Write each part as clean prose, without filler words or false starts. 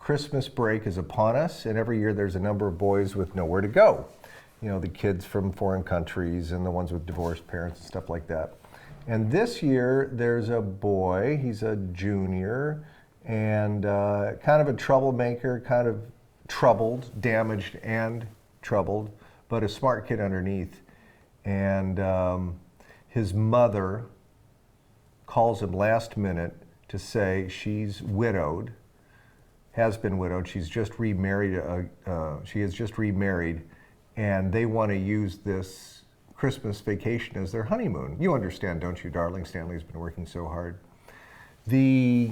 Christmas break is upon us, and every year there's a number of boys with nowhere to go. You know, the kids from foreign countries and the ones with divorced parents and stuff like that. And this year there's a boy, he's a junior, and kind of a troublemaker, kind of troubled, damaged and troubled, but a smart kid underneath. And his mother calls him last minute to say she's widowed, has been widowed, she's just remarried, she has just remarried, and they want to use this Christmas vacation as their honeymoon. You understand, don't you, darling? Stanley's been working so hard. The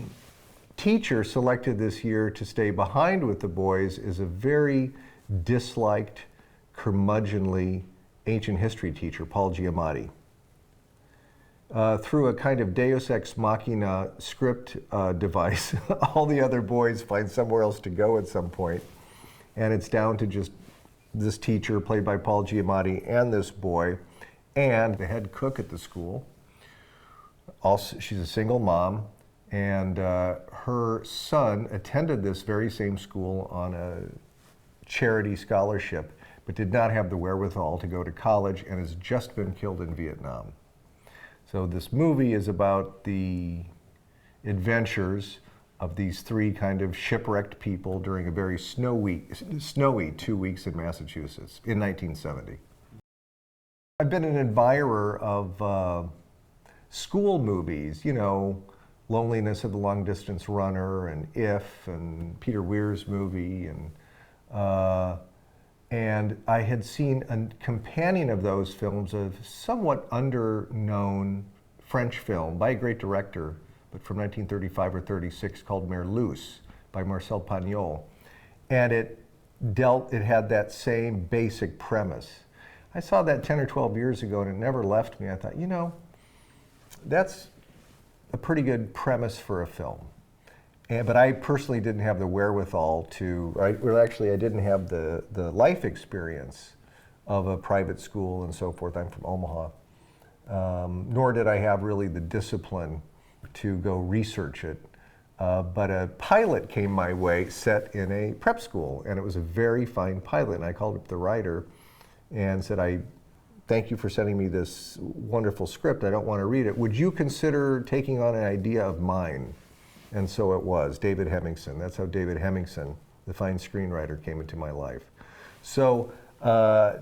teacher selected this year to stay behind with the boys is a very disliked, curmudgeonly ancient history teacher, Paul Giamatti. Through a kind of deus ex machina script device, all the other boys find somewhere else to go at some point, and it's down to just this teacher, played by Paul Giamatti, and this boy, and the head cook at the school. Also, she's a single mom, and her son attended this very same school on a charity scholarship, but did not have the wherewithal to go to college and has just been killed in Vietnam. So this movie is about the adventures of these three kind of shipwrecked people during a very snowy 2 weeks in Massachusetts in 1970. I've been an admirer of school movies, you know, Loneliness of the Long Distance Runner and If and Peter Weir's movie, and I had seen a companion of those films, a somewhat under-known French film by a great director, but from 1935 or 36, called Merluce by Marcel Pagnol. And it had that same basic premise. I saw that 10 or 12 years ago and it never left me. I thought, you know, that's a pretty good premise for a film. But I personally didn't have the wherewithal to, I didn't have the life experience of a private school and so forth. I'm from Omaha. Nor did I have really the discipline to go research it. But a pilot came my way set in a prep school, and it was a very fine pilot. And I called up the writer and said, I thank you for sending me this wonderful script. I don't want to read it. Would you consider taking on an idea of mine? And so it was, David Hemmingson. That's how David Hemmingson, the fine screenwriter, came into my life. So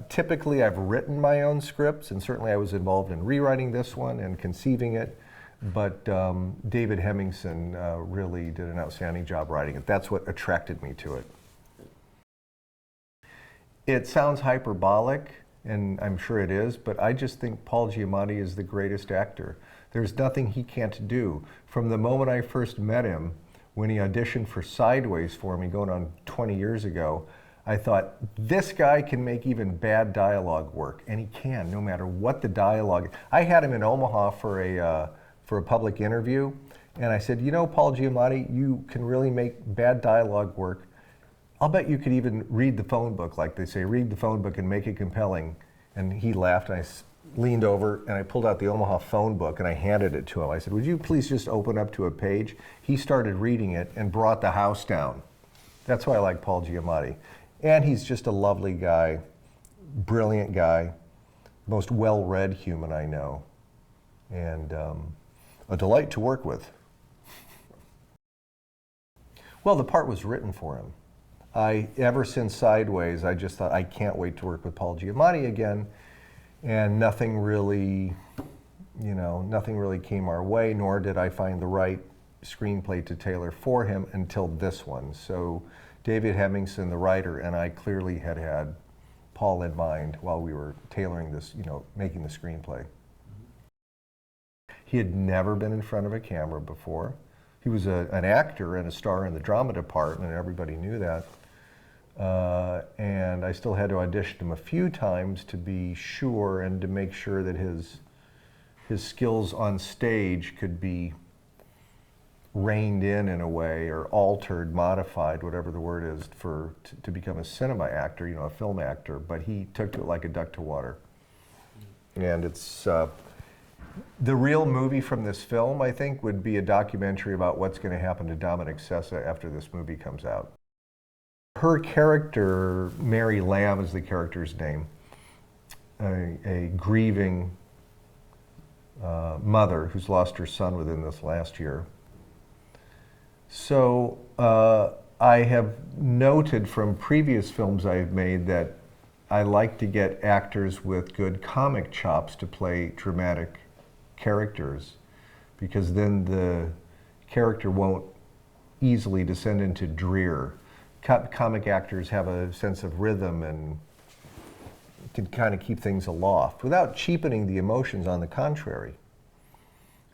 typically I've written my own scripts, and certainly I was involved in rewriting this one and conceiving it. But David Hemmingson really did an outstanding job writing it. That's what attracted me to it. It sounds hyperbolic, and I'm sure it is, but I just think Paul Giamatti is the greatest actor. There's nothing he can't do. From the moment I first met him, when he auditioned for Sideways for me, going on 20 years ago, I thought, this guy can make even bad dialogue work, and he can, no matter what the dialogue. I had him in Omaha for a public interview, and I said, you know, Paul Giamatti, you can really make bad dialogue work. I'll bet you could even read the phone book, like they say, read the phone book and make it compelling. And he laughed, and I leaned over and I pulled out the Omaha phone book and I handed it to him. I said, would you please just open up to a page? He started reading it and brought the house down. That's why I like Paul Giamatti. And he's just a lovely guy, brilliant guy, most well-read human I know, and a delight to work with. Well, the part was written for him. Ever since Sideways, I just thought, I can't wait to work with Paul Giamatti again. And nothing really came our way, nor did I find the right screenplay to tailor for him until this one. So David Hemmingson, the writer, and I clearly had Paul in mind while we were tailoring this, making the screenplay. He had never been in front of a camera before. He was an actor and a star in the drama department, and everybody knew that. And I still had to audition him a few times to be sure and to make sure that his skills on stage could be reined in a way, or altered, modified, whatever the word is, to become a cinema actor, a film actor. But he took to it like a duck to water. And it's the real movie from this film, I think, would be a documentary about what's going to happen to Dominic Sessa after this movie comes out. her character, Mary Lamb is the character's name, a grieving mother who's lost her son within this last year. So I have noted from previous films I've made that I like to get actors with good comic chops to play dramatic characters, because then the character won't easily descend into drear. Comic actors have a sense of rhythm and can kind of keep things aloft without cheapening the emotions, on the contrary.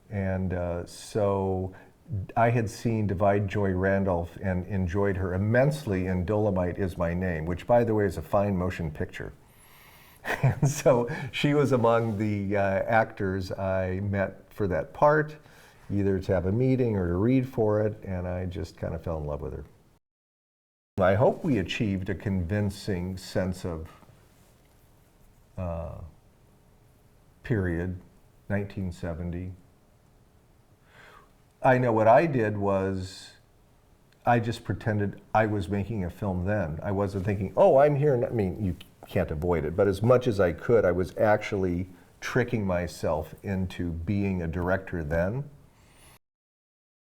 And so I had seen Divine Joy Randolph and enjoyed her immensely in Dolomite Is My Name, which, by the way, is a fine motion picture. And so she was among the actors I met for that part, either to have a meeting or to read for it, and I just kind of fell in love with her. I hope we achieved a convincing sense of period, 1970. I know what I did was I just pretended I was making a film then. I wasn't thinking, oh, I'm here. I mean, you can't avoid it, but as much as I could, I was actually tricking myself into being a director then.